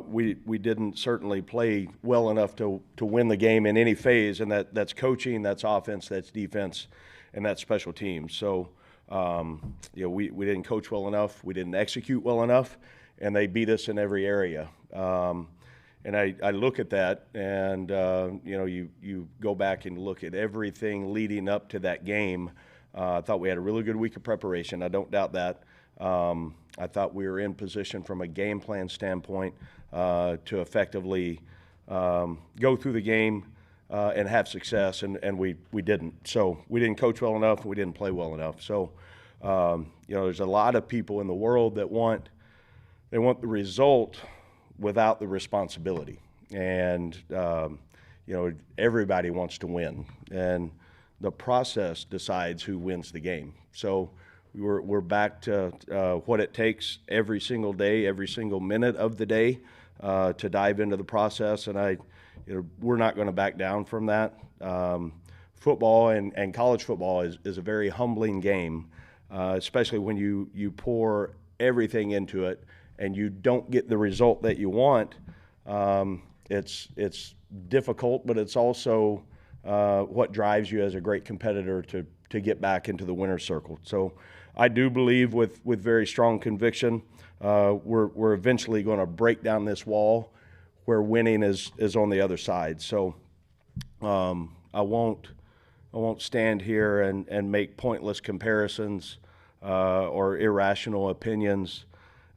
we didn't certainly play well enough to win the game in any phase, and that's coaching, that's offense, that's defense, and that's special teams. So we didn't coach well enough, we didn't execute well enough, and they beat us in every area. And I look at that, and you go back and look at everything leading up to that game. I thought we had a really good week of preparation. I don't doubt that. I thought we were in position from a game plan standpoint to effectively go through the game and have success, and we didn't. So we didn't coach well enough, we didn't play well enough. So there's a lot of people in the world that want the result without the responsibility, and everybody wants to win, and the process decides who wins the game. So we're back to what it takes every single day, every single minute of the day to dive into the process, and we're not going to back down from that. Football and college football is a very humbling game, especially when you pour everything into it and you don't get the result that you want. It's difficult, but it's also what drives you as a great competitor to get back into the winner's circle. So I do believe with very strong conviction, we're eventually going to break down this wall where winning is on the other side. So I won't stand here and make pointless comparisons or irrational opinions.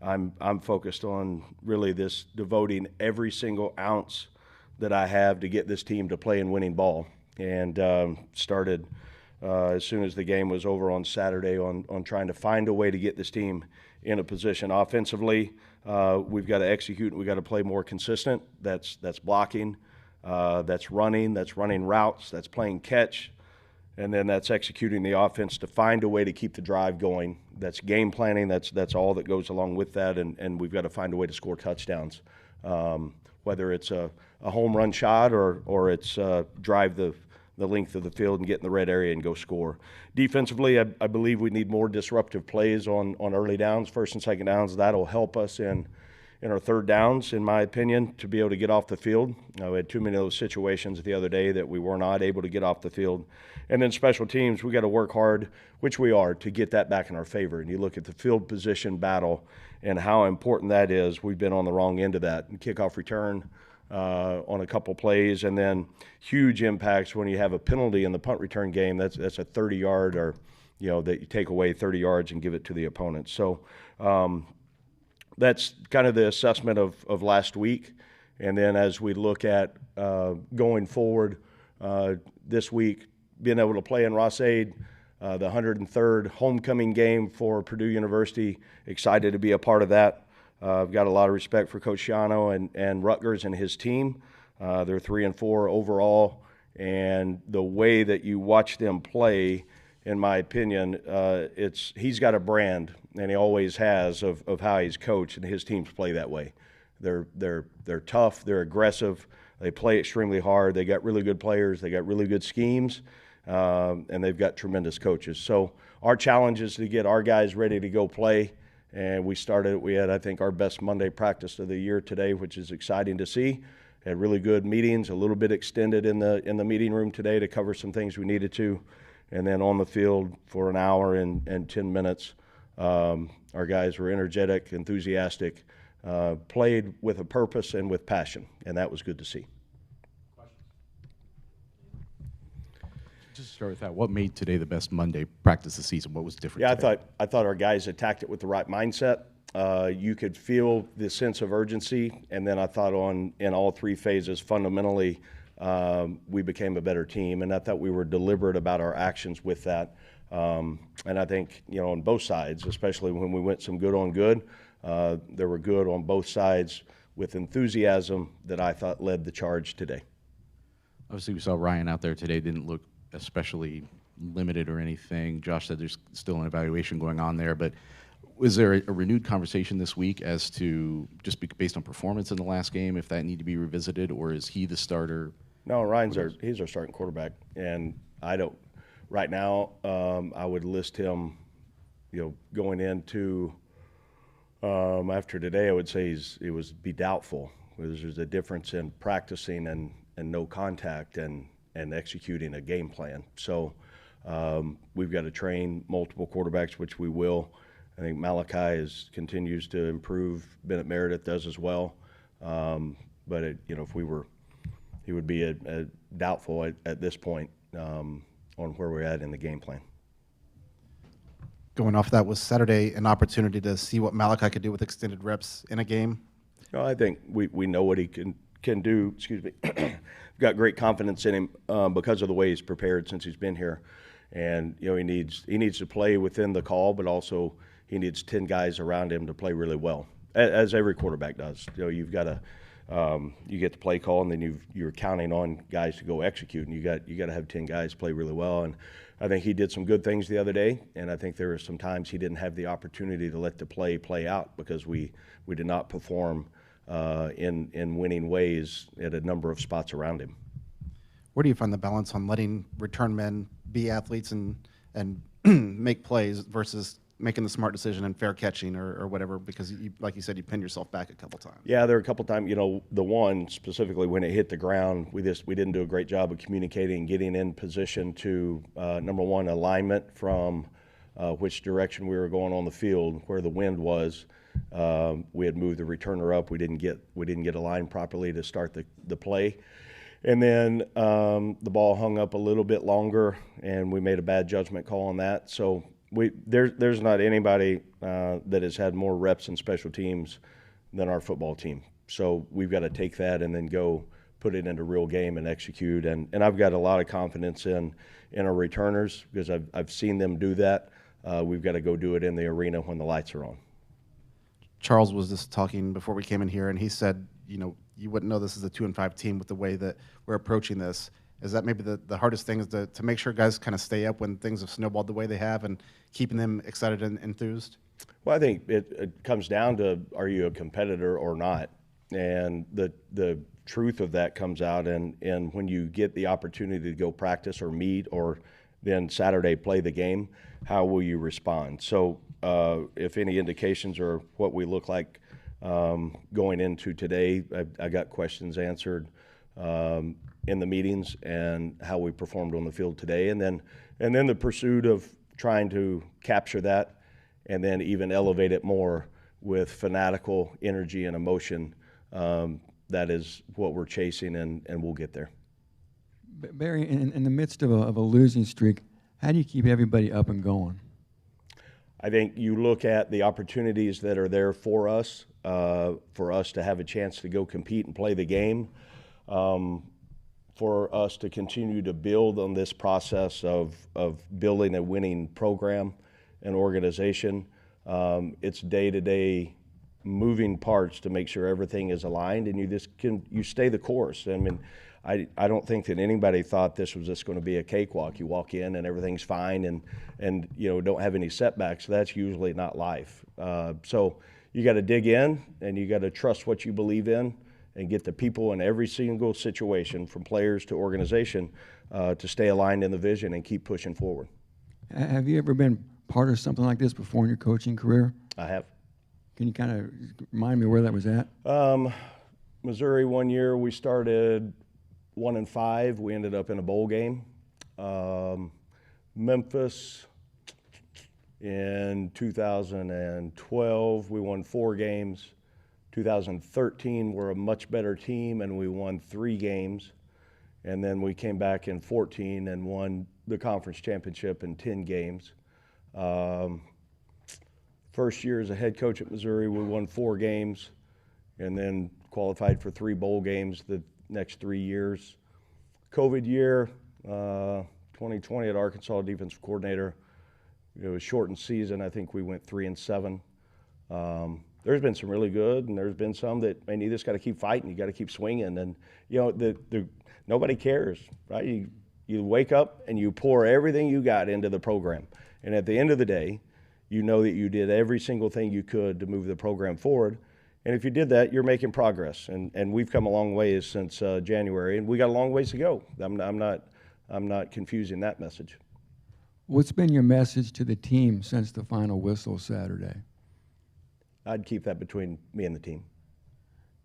I'm focused on really this devoting every single ounce that I have to get this team to play in winning ball, and started as soon as the game was over on Saturday on trying to find a way to get this team in a position. Offensively, we've got to execute, we've got to play more consistent. That's blocking, that's running routes, that's playing catch, and then that's executing the offense to find a way to keep the drive going. That's game planning, that's all that goes along with that, and we've got to find a way to score touchdowns, whether it's a home run shot or it's drive the length of the field and get in the red area and go score. Defensively, I believe we need more disruptive plays on early downs, first and second downs. That'll help us in our third downs, in my opinion, to be able to get off the field. We had too many of those situations the other day that we were not able to get off the field. And then special teams, we got to work hard, which we are, to get that back in our favor. And you look at the field position battle and how important that is. We've been on the wrong end of that. And kickoff return on a couple plays, and then huge impacts when you have a penalty in the punt return game. That's a 30-yard, or that you take away 30 yards and give it to the opponent. So that's kind of the assessment of last week. And then as we look at going forward this week, being able to play in Ross-Ade, the 103rd homecoming game for Purdue University, excited to be a part of that. I've got a lot of respect for Coach Shiano and Rutgers and his team. They're 3-4 overall, and the way that you watch them play, in my opinion, he's got a brand, and he always has, of how he's coached, and his teams play that way. They're tough, they're aggressive, they play extremely hard, they got really good players, they got really good schemes, and they've got tremendous coaches. So our challenge is to get our guys ready to go play. And we had, I think, our best Monday practice of the year today, which is exciting to see. Had really good meetings, a little bit extended in the meeting room today to cover some things we needed to. And then on the field for an hour and 10 minutes, our guys were energetic, enthusiastic, played with a purpose and with passion, and that was good to see. Just start with that. What made today the best Monday practice of the season? What was different? Yeah, I thought our guys attacked it with the right mindset. You could feel the sense of urgency, and then I thought in all three phases, fundamentally, we became a better team, and I thought we were deliberate about our actions with that. And I think on both sides, especially when we went some good on good, there were good on both sides with enthusiasm that I thought led the charge today. Obviously, we saw Ryan out there today. Didn't look especially limited or anything. Josh said there's still an evaluation going on there, but was there a renewed conversation this week as to just based on performance in the last game, if that need to be revisited, or is he the starter? No, he's our starting quarterback, and I don't. Right now, I would list him, going into After today, I would say it was be doubtful. There's a difference in practicing and no contact and executing a game plan. So we've got to train multiple quarterbacks, which we will. I think Malachi continues to improve. Bennett Meredith does as well. But if he would be a doubtful at this point on where we're at in the game plan. Going off that, was Saturday an opportunity to see what Malachi could do with extended reps in a game? No, I think we know what he can do. Excuse me. Got great confidence in him because of the way he's prepared since he's been here, and he needs to play within the call, but also he needs 10 guys around him to play really well, as every quarterback does. You've got to you get the play call, and then you're counting on guys to go execute, and you got to have 10 guys play really well. And I think he did some good things the other day, and I think there were some times he didn't have the opportunity to let the play out because we did not perform in winning ways at a number of spots around him. Where do you find the balance on letting return men be athletes and make plays versus making the smart decision and fair catching or whatever? Because like you said, you pinned yourself back a couple times. Yeah, there were a couple times. The one specifically when it hit the ground, we didn't do a great job of communicating, getting in position to number one, alignment from which direction we were going on the field, where the wind was. We had moved the returner up. We didn't get aligned properly to start the play. And then the ball hung up a little bit longer, and we made a bad judgment call on that. So there's not anybody that has had more reps in special teams than our football team. So we've got to take that and then go put it into real game and execute. And I've got a lot of confidence in our returners because I've seen them do that. We've got to go do it in the arena when the lights are on. Charles was just talking before we came in here, and he said, you wouldn't know this is a 2-5 team with the way that we're approaching this. Is that maybe the hardest thing is to make sure guys kind of stay up when things have snowballed the way they have and keeping them excited and enthused? Well, I think it comes down to, are you a competitor or not? And the truth of that comes out and when you get the opportunity to go practice or meet or then Saturday play the game, how will you respond? So if any indications are what we look like going into today, I got questions answered in the meetings and how we performed on the field today, and then the pursuit of trying to capture that and then even elevate it more with fanatical energy and emotion. That is what we're chasing, and we'll get there. Barry, in the midst of a losing streak, how do you keep everybody up and going? I think you look at the opportunities that are there for us to have a chance to go compete and play the game, for us to continue to build on this process of building a winning program and organization. It's day-to-day moving parts to make sure everything is aligned, and you stay the course. I mean, I don't think that anybody thought this was just going to be a cakewalk. You walk in and everything's fine and don't have any setbacks. That's usually not life. So you got to dig in and you got to trust what you believe in and get the people in every single situation, from players to organization, to stay aligned in the vision and keep pushing forward. Have you ever been part of something like this before in your coaching career? I have. Can you kind of remind me where that was at? Missouri, one year we started 1-5. We ended up in a bowl game. Memphis in 2012, we won 4 games. 2013, we're a much better team, and we won 3 games. And then we came back in 14 and won the conference championship in 10 games. First year as a head coach at Missouri, we won 4 games and then qualified for 3 bowl games the next 3 years. COVID year, 2020 at Arkansas, defensive coordinator. It was a shortened season. I think we went 3-7. There's been some really good, and there's been some that, man, you just got to keep fighting. You got to keep swinging, and nobody cares, right? You wake up and you pour everything you got into the program, and at the end of the day, you know that you did every single thing you could to move the program forward. And if you did that, you're making progress. And we've come a long ways since January, and we got a long ways to go. I'm not confusing that message. What's been your message to the team since the final whistle Saturday? I'd keep that between me and the team.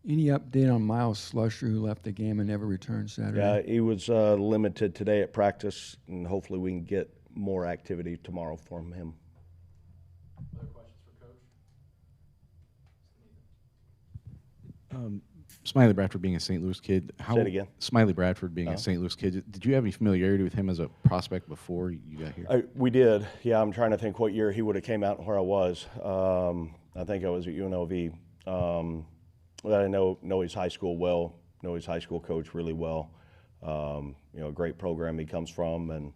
Any update on Miles Slusher, who left the game and never returned Saturday? He was limited today at practice, and hopefully we can get more activity tomorrow from him. Other questions for Coach? Smiley Bradford being a St. Louis kid. Say it again. Smiley Bradford being a St. Louis kid. Did you have any familiarity with him as a prospect before you got here? We did. Yeah, I'm trying to think what year he would have came out and where I was. I think I was at UNLV. I know his high school well, know his high school coach really well. A great program he comes from, and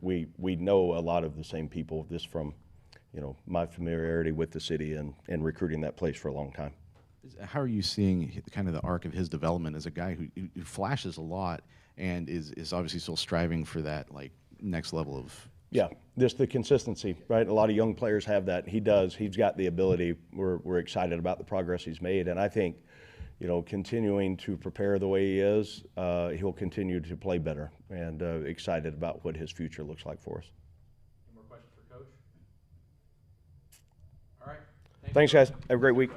we know a lot of the same people just from, my familiarity with the city and recruiting that place for a long time. How are you seeing kind of the arc of his development as a guy who flashes a lot and is obviously still striving for that like next level of? Yeah, just the consistency, right? A lot of young players have that. He does. He's got the ability. We're excited about the progress he's made, and I think, continuing to prepare the way he is, he'll continue to play better, and excited about what his future looks like for us. Any more questions for Coach? All right. Thanks, guys. Have a great week.